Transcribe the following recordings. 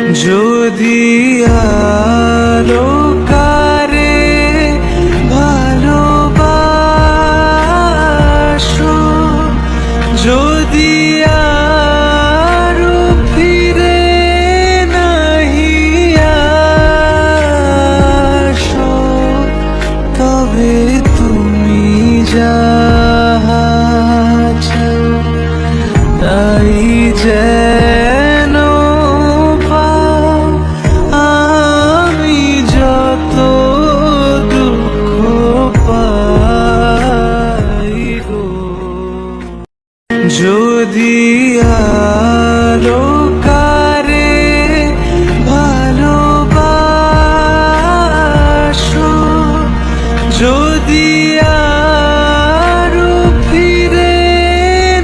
যদি আরো কারে ভালোবাসো, যদি আরো ফিরে নাহি আসো, তবে তুমি যাহা চাও তাই যেন পাও। আমি যত দুঃখ পাই গো, যদি আরো কারে ভালোবাসো, যদি আরো ফিরে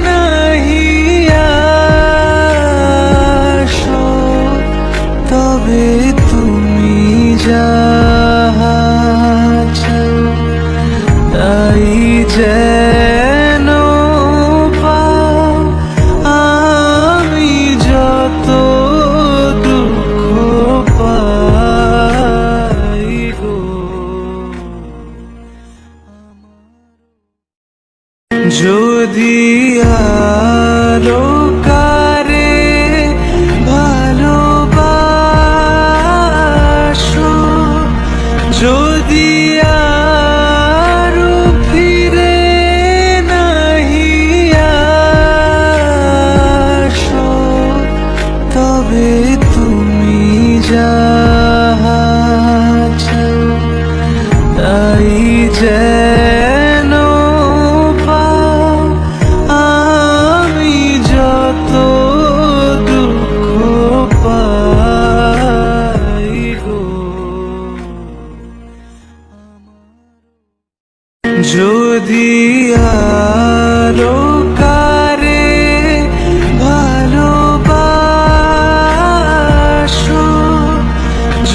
নাহি আসো, তবে তুমি যাহা চাও তাই যেন পাও। আমি যত দুঃখ পাই গো, যদি আরো কারে ভালোবাসো, যদি আরো ফিরে নাহি আসো, তবে তুমি যাহা চাও তাই যেন পাও। আমি যত দুঃখ পাই গো, যদি আরো কারে ভালোবাসো,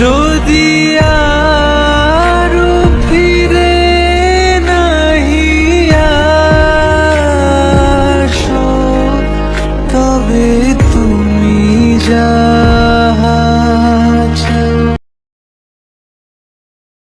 যদি